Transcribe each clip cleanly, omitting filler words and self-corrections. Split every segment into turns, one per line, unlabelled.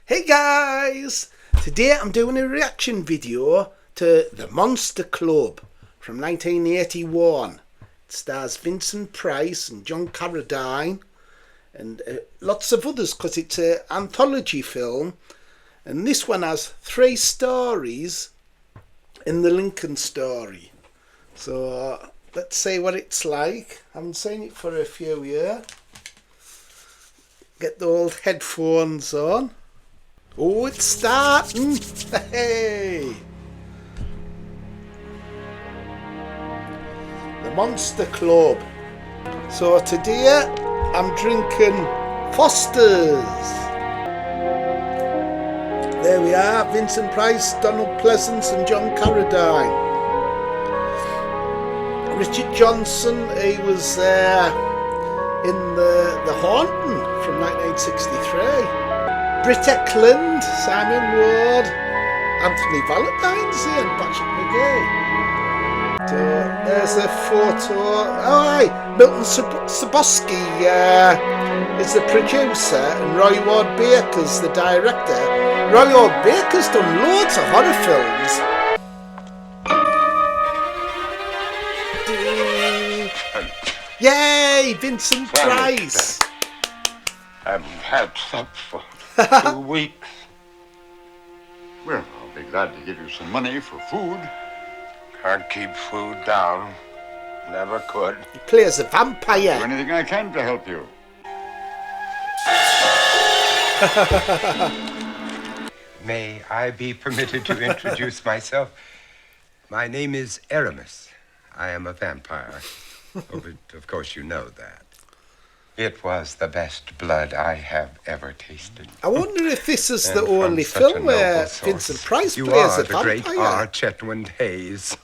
Hey guys! Today I'm doing a reaction video to The Monster Club from 1981. It stars Vincent Price and John Carradine and lots of others because it's an anthology film, and this one has 3 stories in the Lincoln story. So let's see what it's like. I haven't seen it for a few years. Get the old headphones on. Oh, it's starting! Hey! The Monster Club. So today I'm drinking Foster's. There we are, Vincent Price, Donald Pleasance and John Carradine. Richard Johnson, he was in the Haunting from 1963. Britt Eklund, Simon Ward, Anthony Valentine's and Patrick McGee. So there's a photo. Oh, aye, Milton Saboski is the producer and Roy Ward Baker's the director. Roy Ward Baker's done loads of horror films. Yay, Vincent Price!
Haven't had supper for 2 weeks. Well, I'll be glad to give you some money for food. Can't keep food down. Never could.
He plays a vampire.
Do anything I can to help you.
May I be permitted to introduce myself? My name is Aramis. I am a vampire. Oh, but of course you know that. It was the best blood I have ever tasted.
I wonder if this is the only film where Vincent Price plays a vampire.
You are the great R. Chetwynd Hayes.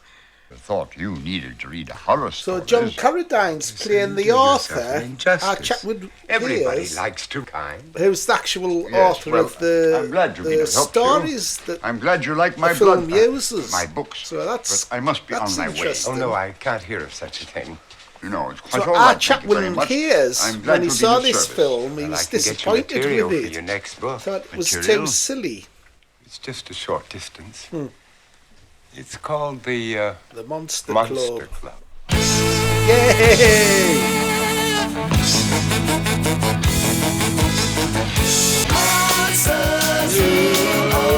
I thought you needed to read a horror story.
So John Carradine's playing the author, R. Chetwynd
Everybody
Hayes,
likes to kind.
who's the actual author of the stories that
I'm glad you like my
the film
blood
uses.
My books.
So that's,
but I must be on my way.
Oh no, I can't hear of such a thing.
You know, it's quite
so
all
R.
right.
Chetwynd Hayes, when he saw this film, he was disappointed with
for
it.
your next book.
Thought it was too silly.
It's just a short distance. It's called the
Monster
Club.
Yay!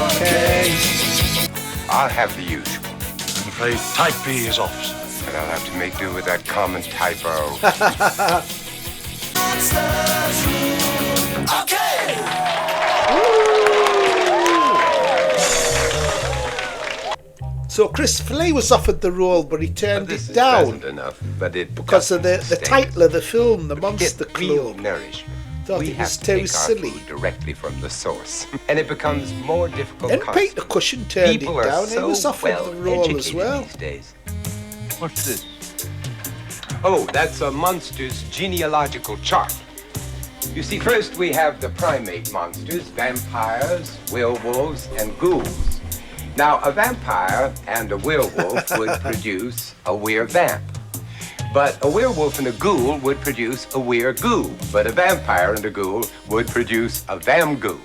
Okay.
I'll have the usual.
I'm afraid type B is off, sir.
And I'll have to make do with that common typo.
Okay!
So Christopher Lee was offered the role, but he turned
This
it
is
down
pleasant enough, but it
because of the
doesn't
title of the film, The
get
Monster
real
Club.
nourishment.
Thought
We
it
have
was
to
too
take
silly.
our food directly from the source, and it becomes more difficult.
And
constantly.
Peter Cushing turned
People
it
are
down.
so
He was offered
well
the role as
educated
well.
these days.
What's this?
Oh, that's a monster's genealogical chart. You see, first we have the primate monsters, vampires, werewolves, and ghouls. Now, a vampire and a werewolf would produce a werevamp. But a werewolf and a ghoul would produce a wereghoul. But a vampire and a ghoul would produce a vamghoul.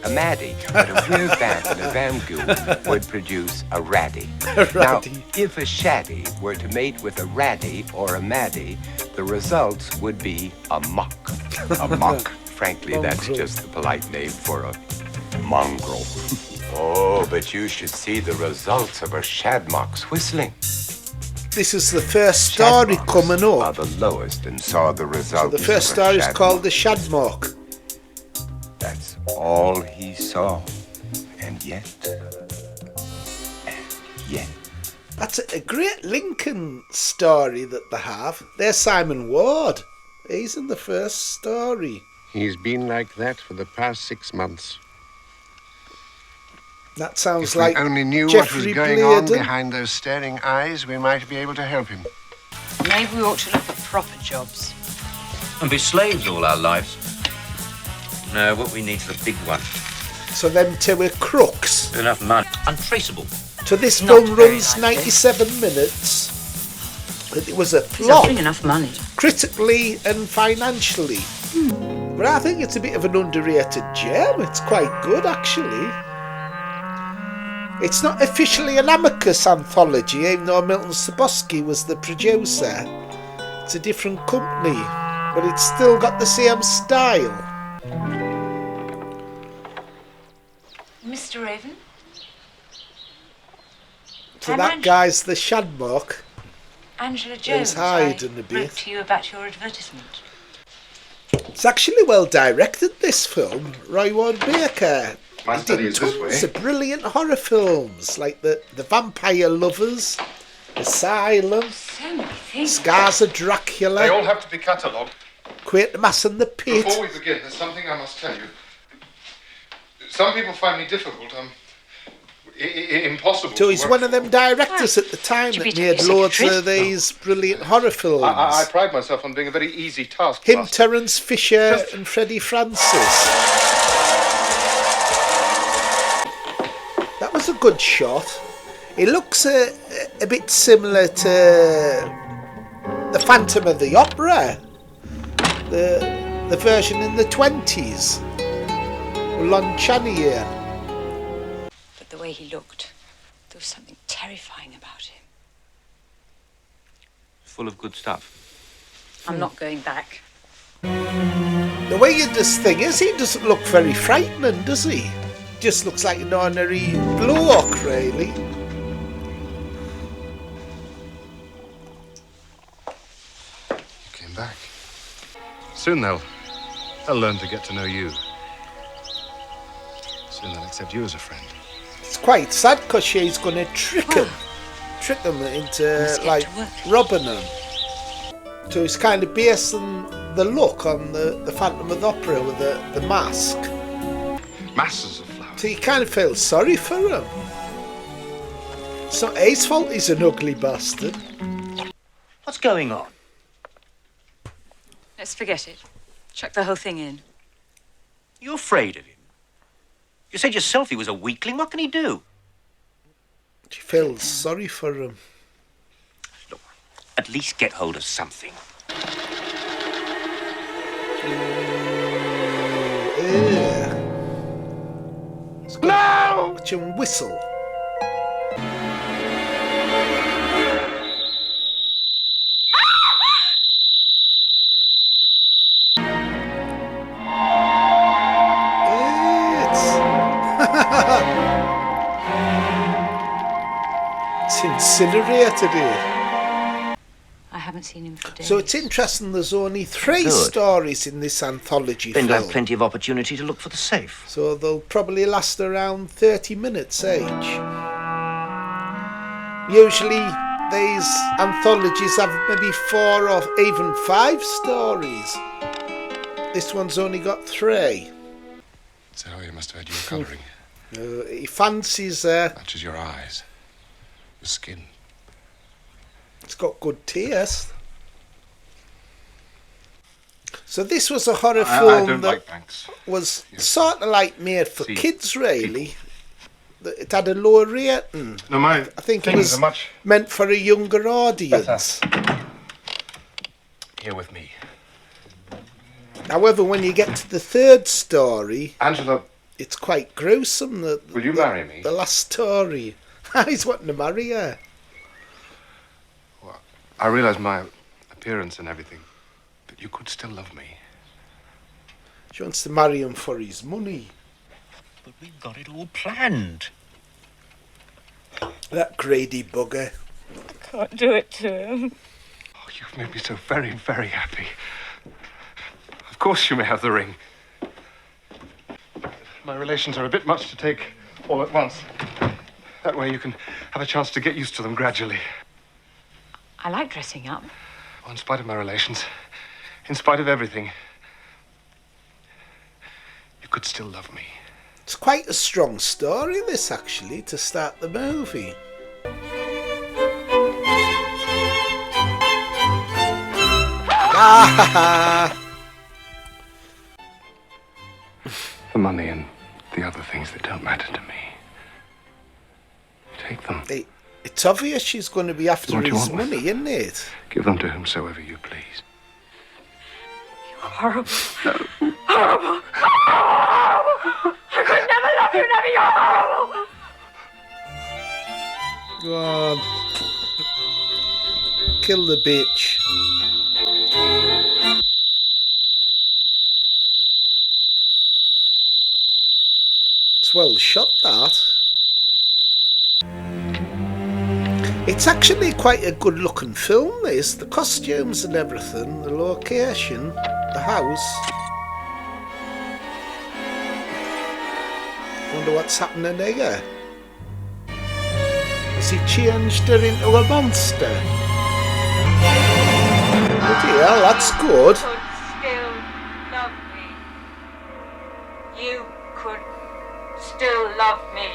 A maddie, but a werevamp and a vamghoul would produce a ratty. Now, if a shaddy were to mate with a ratty or a maddie, the results would be a muck.
A muck.
Frankly, that's just the polite name for a mongrel. Oh, but you should see the results of a shadmock's whistling.
This is the first story
Shadmocks
coming
are
up.
the lowest and saw the results.
So the first
of a
story is
shadmock.
called The Shadmock.
That's all he saw. And yet.
That's a great Lincoln story that they have. There's Simon Ward. He's in the first story.
He's been like that for the past 6 months.
That sounds
If
like
we only knew
Jeffrey
what was going on
Bladen.
behind those staring eyes, we might be able to help him.
Maybe we ought to look at proper jobs.
And be slaves all our lives. No, what we need is a big one.
So them two are crooks.
Enough money. Untraceable.
So this
Not
film
very
runs
likely.
97 minutes. And it was a
It's
flop,
offering enough money.
critically and financially. But I think it's a bit of an underrated gem. It's quite good, actually. It's not officially an Amicus anthology, even though Milton Sebosky was the producer. It's a different company, but it's still got the same style.
Mr. Raven?
So that guy's the Shadmark.
Angela Jones,
hiding a
wrote
bit.
to you about your advertisement.
It's actually well directed, this film. Roy Ward Baker.
My
He
study
did
is this
tons
way.
of brilliant horror films, like the Vampire Lovers, Asylum,
So many things.
Scars of Dracula,
They all have to be catalogued.
Quatermass and the Pit.
Before we begin, there's something I must tell you. Some people find me difficult, impossible.
So
to
he's
work
one of
for.
them directors at the time
Should
that
be
made
taking a
loads
secretary.
of these brilliant horror films.
I pride myself on being a very easy task.
Him, Terence Fisher and Freddie Francis. That was a good shot. It looks a bit similar to the Phantom of the Opera, the version in the 20s. Lon Chaney.
But the way he looked, there was something terrifying about him.
Full of good stuff.
I'm not going back.
The way this thing is, he doesn't look very frightening, does he? Just looks like an ordinary bloke, really.
You came back. Soon they'll learn to get to know you. Soon they'll accept you as a friend.
It's quite sad because she's going to trick him into
Let's get
like
to work.
robbing him. So he's kind of basing the look on the Phantom of the Opera with the mask.
Masses of flowers.
So you kind of feel sorry for him. It's not his fault he's an ugly bastard.
What's going on?
Let's forget it. Chuck the whole thing in.
You're afraid of him? You said yourself he was a weakling. What can he do?
She feels sorry for him.
Look, at least get hold of something.
No! Watch him whistle. It's incinerated here.
I haven't seen him for days.
So it's interesting there's only 3
Good.
stories in this anthology
Then you'll have
film.
plenty of opportunity to look for the safe.
So they'll probably last around 30 minutes each. Usually these anthologies have maybe 4 or even 5 stories. This one's only got 3.
So you must have had your colouring.
He fancies
Matches your eyes. Your skin.
it's got good taste. So this was a horror
I
film
don't
that
like banks.
was sort of like made for
See,
kids, really. It had a lower rating.
No, my
I think it
things
was
are much
meant for a younger audience.
here with me.
However, when you get to the 3rd story,
Angela,
it's quite gruesome.
will you marry me?
The last story. He's wanting to marry her.
Well, I realise my appearance and everything, but you could still love me.
She wants to marry him for his money.
But we've got it all planned.
That Grady bugger.
Can't do it to him.
Oh, you've made me so very, very happy. Of course you may have the ring. My relations are a bit much to take all at once. That way you can have a chance to get used to them gradually.
I like dressing up.
Oh, in spite of my relations, in spite of everything, you could still love me.
It's quite a strong story, this, actually, to start the movie.
The money and the other things that don't matter to me. Take them.
It's obvious she's going to be after
What do you
his
want with
money, isn't it?
Give them to whomsoever you please.
You Horrible. Horrible. Horrible. I could never love you, never. You're horrible.
Go on. Kill the bitch. It's well shot, that. It's actually quite a good looking film, this. The costumes and everything, the location, the house. Wonder what's happening here. Has he changed her into a monster? Bloody hell, that's good.
You could still love me. You could still love me.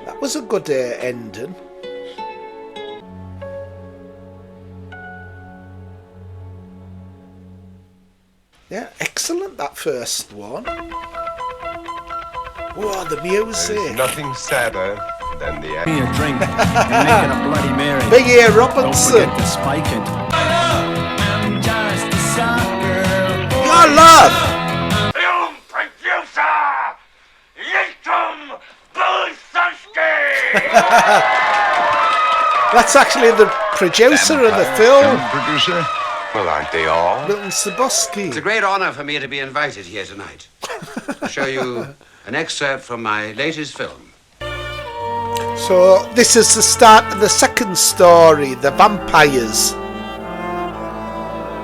That was a good ending. Yeah, excellent, that first one. Whoa, the music.
There's nothing sadder than the
Give me a drink. You're making a Bloody Mary.
Big Ear
Don't
Robinson.
forget to spike it. I'm just a sucker.
Your love.
Film producer, Yinkum Bulsowski!
That's actually the producer of the film,
Producer?
Well, aren't they all?
Milton Saboski.
It's a great honor for me to be invited here tonight to show you an excerpt from my latest film.
So this is the start of the second story, The Vampires.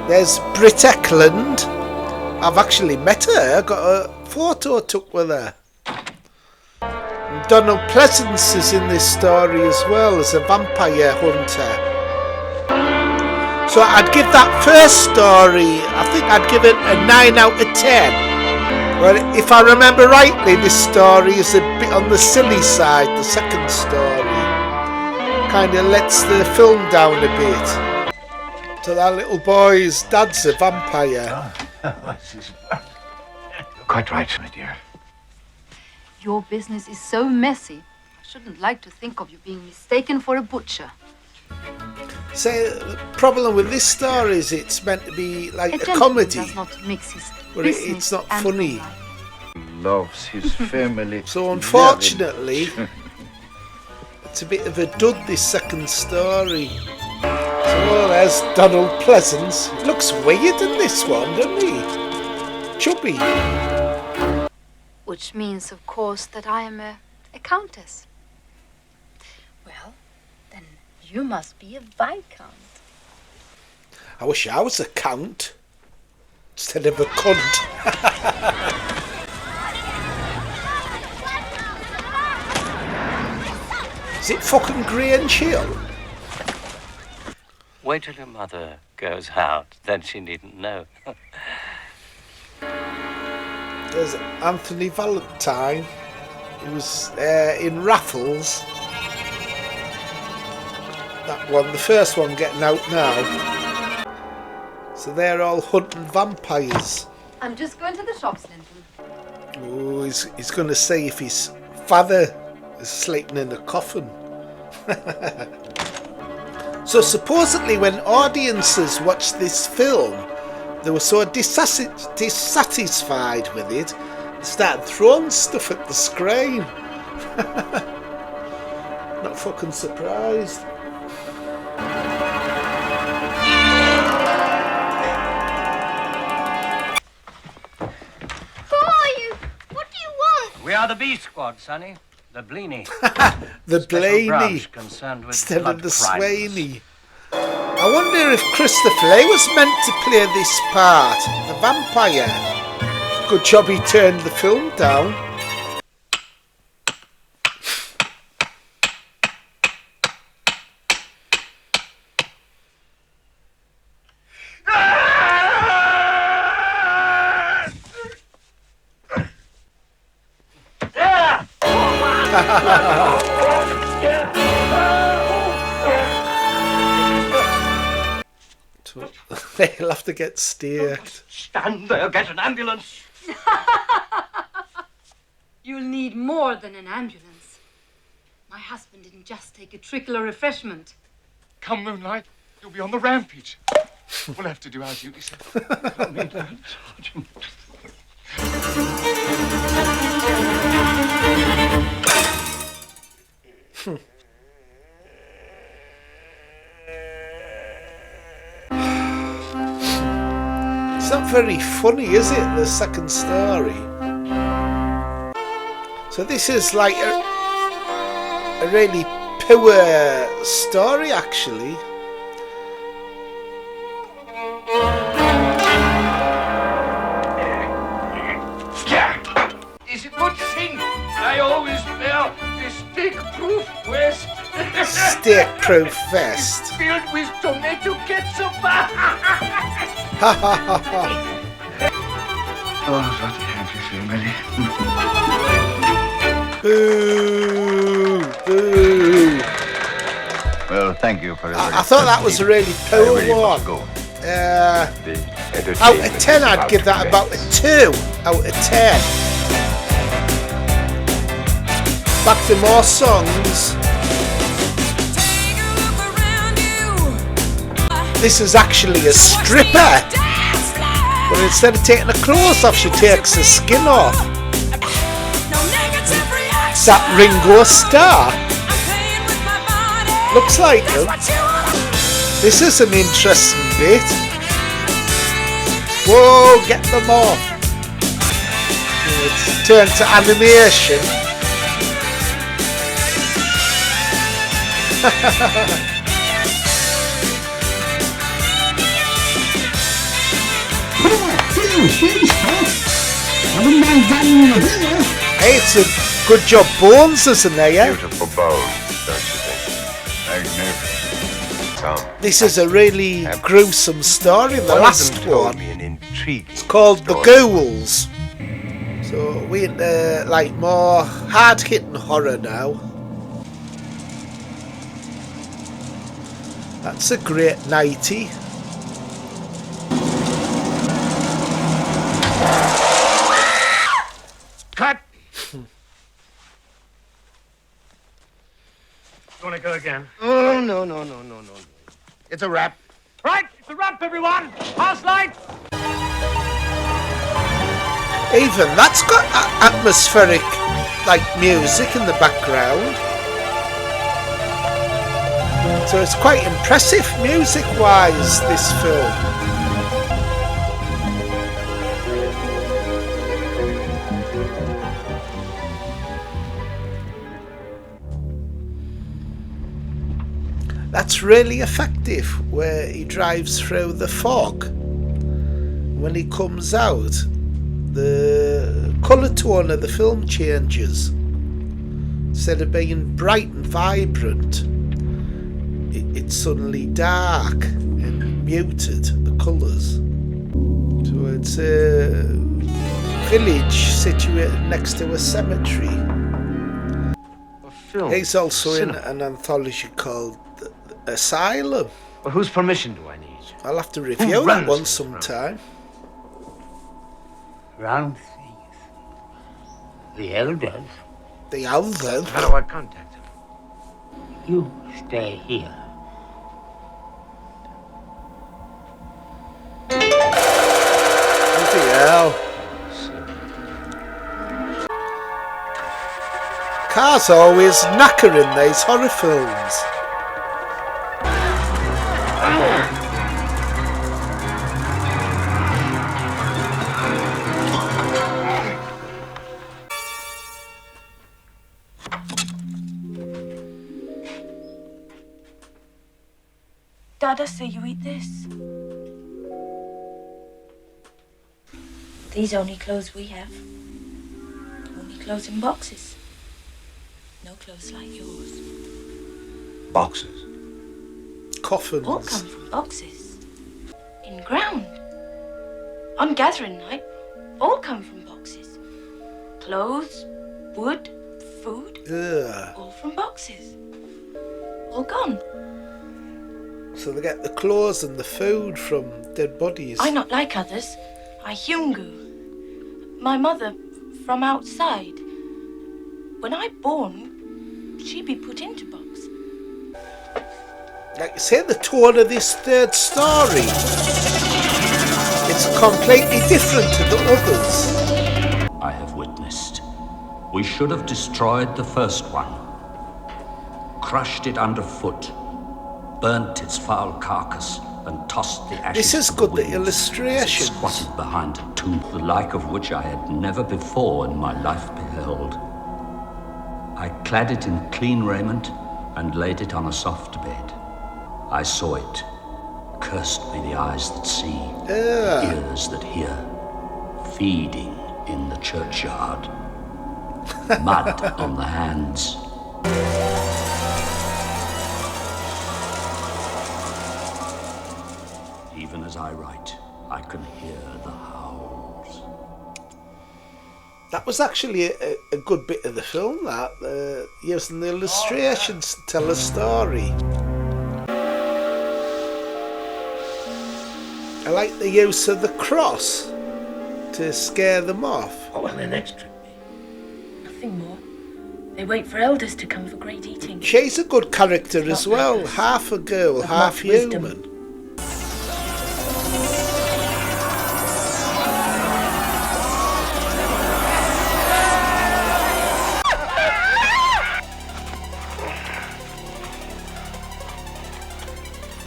There's Britt Eklund. I've actually met her. I got a photo took with her. And Donald Pleasance is in this story as well as a vampire hunter. So I'd give that first story, I think I'd give it a 9 out of 10. Well, if I remember rightly, this story is a bit on the silly side, the second story. Kind of lets the film down a bit. So that little boy's dad's a vampire.
Quite right, my dear.
Your business is so messy. I shouldn't like to think of you being mistaken for a butcher.
So the problem with this story is it's meant to be like a
gentleman
comedy,
does not mix his
but
business
it's not
and
funny.
life.
Loves his family.
So unfortunately, it's a bit of a dud, this second story. So there's Donald Pleasance. He looks weird in this one, doesn't he? Chubby.
Which means, of course, that I am a countess. Well, then you must be a viscount.
I wish I was a count instead of a cunt. Is it fucking grey and chill?
Wait till your mother goes out, then she needn't know.
There's Anthony Valentine. He was in Raffles. That one, the first one getting out now. So they're all hunting vampires.
I'm just going to the shops, Linton.
Oh, he's going to say if his father is sleeping in a coffin. So supposedly when audiences watched this film, they were so dissatisfied with it, they started throwing stuff at the screen. Not fucking surprised.
Who are you? What do you want?
We are the B Squad, Sonny. The Bleeny.
The Blaney
branch concerned with
instead
blood
of the
crimes.
Swaney. I wonder if Christopher Lee was meant to play this part, the vampire. Good job he turned the film down. They'll have to get steered.
Stand there, get an ambulance.
You'll need more than an ambulance. My husband didn't just take a trickle of refreshment.
Come, Moonlight. You'll be on the rampage. We'll have to do our duty, sir. Tell me that, Sergeant.
It's not very funny, is it, the second story? So this is like a really poor story, actually.
Is it good thing I always wear this steak-proof vest?
Steak-proof vest.
Filled with tomato ketchup.
Ha ha ha ha.
Oh, wat heb je veel, Millie?
Boo! Boo!
Well, thank you for
I thought that was a really poor one. Out of 10, I'd give that about a 2 out of 10. Back to more songs. This is actually a stripper, but instead of taking her clothes off, she takes her skin off. Is that Ringo Starr? Looks like him. This is an interesting bit. Whoa, get them off. It's turned to animation. Hey, it's a good job Bones isn't there, yeah?
Beautiful bones, don't you think? Magnificent. Tom.
This is a really gruesome story, the last one. It's called The Ghouls. So we're into like more hard-hitting horror now. That's a great nightie.
Cut! Want to go again?
Oh, no. It's a wrap.
Right, it's a wrap, everyone! House light!
Even that's got atmospheric, like, music in the background. So it's quite impressive music-wise, this film. That's really effective, where he drives through the fog. When he comes out, the colour tone of the film changes. Instead of being bright and vibrant, it's suddenly dark and muted, the colours. So it's a village situated next to a cemetery. He's also in an anthology called Asylum.
Well, whose permission do I need?
I'll have to review that one sometime.
Round things. The elders.
The elders?
How do I contact them?
You stay here.
Bloody hell. Cars always knackering these horror films.
Dada say you eat this. These only clothes we have. Only clothes in boxes. No clothes like yours.
Boxes.
Coffins.
All come from boxes. In ground. On gathering night, all come from boxes. Clothes, wood, food, all from boxes. All gone.
So they get the clothes and the food from dead bodies.
I not like others. I Hyungu. My mother from outside. when I'm born, she'd be put into box.
Like you say, the tone of this third story, it's completely different to the others.
I have witnessed. We should have destroyed the first one, crushed it underfoot, burnt its foul carcass, and tossed the ashes.
This is good, the illustrations.
Squatted behind a tomb, the like of which I had never before in my life beheld. I clad it in clean raiment and laid it on a soft bed. I saw it. Cursed be the eyes that see, the ears that hear, feeding in the churchyard. Mud on the hands. Even as I write, I can hear the howls.
That was actually a good bit of the film, that, using the illustrations to tell a story. I like the use of the cross to scare them off.
What will the next trip be?
Nothing more. They wait for elders to come for great eating.
She's a good character as well. Half a girl, half human.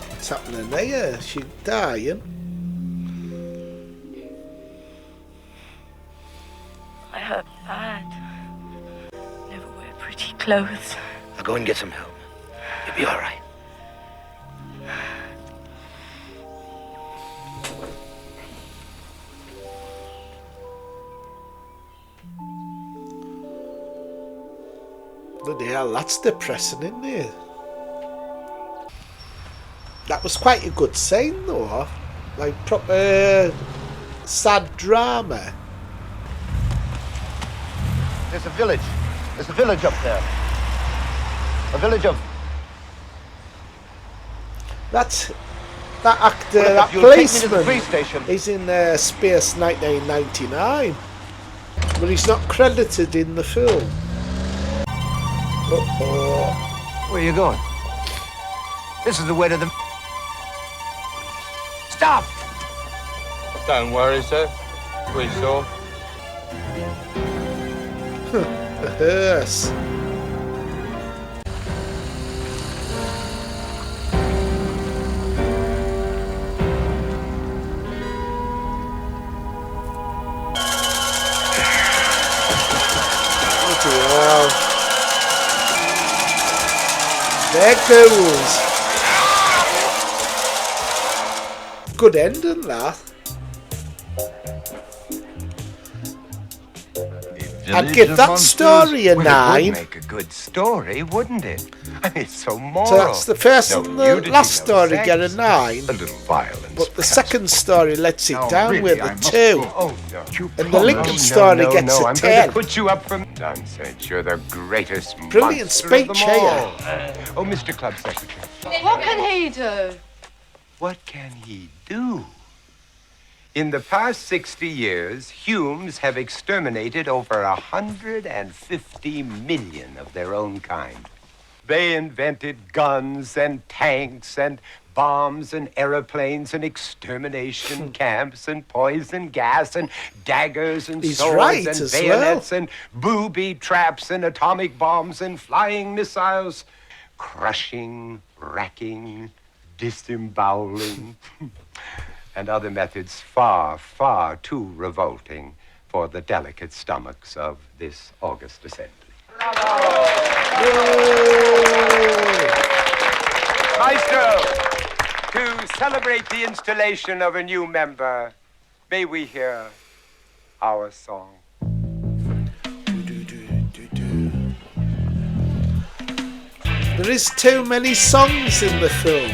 What's happening there? She's dying.
I hurt bad. Never wear pretty clothes.
I'll go and get some help. You'll be all right.
Bloody hell, that's depressing, isn't it? That was quite a good scene though. Like proper sad drama.
There's a village. There's a village up there. A village of...
That actor,
Well,
that
if you'll take me to the
policeman,
police station.
he's in Space 1999. But he's not credited in the film. Uh-oh.
Where are you going? This is the way to the... Stop!
Don't worry, sir. We saw.
A hearse. Wow. They're ghouls. Good ending, that. I'd give that story a 9.
It would make a good story, wouldn't it? I mean, it's so moral.
So that's the first and the
nudity,
last
no
story
sex,
get a 9.
A little violence.
But the second story lets it
No,
down
really,
with
I
a
must
2.
Oh, no.
And the Lincoln story gets a
I'm
10.
going to put you up from nonsense. You're the greatest
Brilliant
monster
speech
of them all.
here.
Oh, Mr. Club Secretary.
What can he do?
What can he do? In the past 60 years, Humes have exterminated over 150 million of their own kind. They invented guns and tanks and bombs and aeroplanes and extermination camps and poison gas and daggers and
He's
swords
right
and
as
bayonets
well.
and booby traps and atomic bombs and flying missiles, crushing, racking, disemboweling, and other methods far, far too revolting for the delicate stomachs of this august assembly. Maestro, to celebrate the installation of a new member, may we hear our song?
There is too many songs in the film.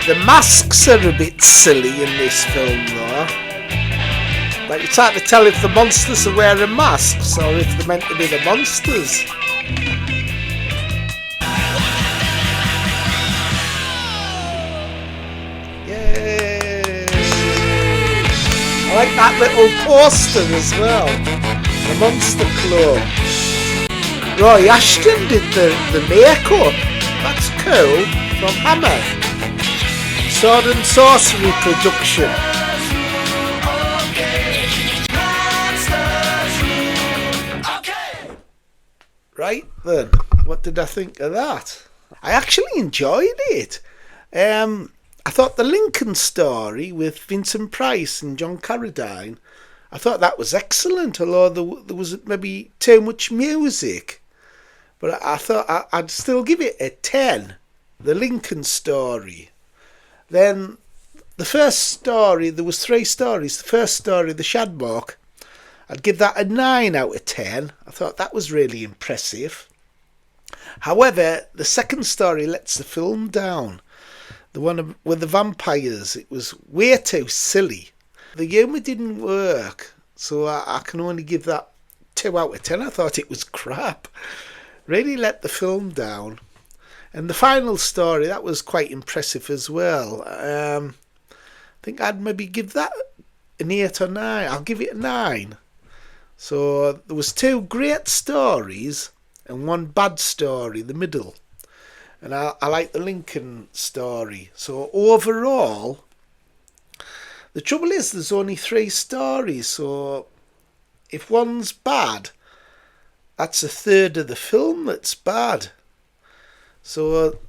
The masks are a bit silly in this film though. Like it's hard to tell if the monsters are wearing masks or if they're meant to be the monsters. Yay! I like that little poster as well. The Monster Club. Roy Ashton did the makeup. That's cool. From Hammer. Sword and Sorcery production. Right then, what did I think of that? I actually enjoyed it. I thought the Lincoln story with Vincent Price and John Carradine, I thought that was excellent, although there was maybe too much music. But I thought I'd still give it a 10, the Lincoln story. Then the first story, there was 3 stories. The first story, the Shadmark, I'd give that a 9 out of 10. I thought that was really impressive. However, the second story lets the film down. The one with the vampires, it was way too silly. The humour didn't work, so I can only give that 2 out of 10. I thought it was crap. Really let the film down. And the final story, that was quite impressive as well. I think I'd maybe give that an 8 or 9. I'll give it a 9. So there was 2 great stories and 1 bad story, the middle. And I like the Lincoln story. So overall, the trouble is there's only 3 stories. So if one's bad, that's a third of the film that's bad. So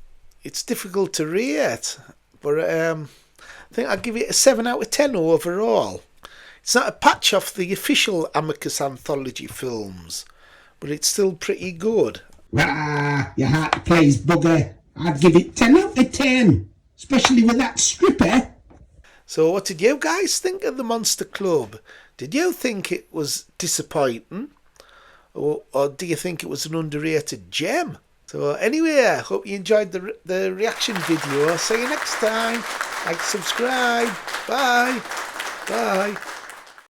it's difficult to rate. But I think I'll give it a 7 out of 10 overall. It's not a patch off the official Amicus Anthology films, but it's still pretty good.
You heart plays bugger. I'd give it 10 out of 10, especially with that stripper.
So what did you guys think of the Monster Club? Did you think it was disappointing? Or do you think it was an underrated gem? So anyway, I hope you enjoyed the reaction video. See you next time. Like, subscribe. Bye. Bye.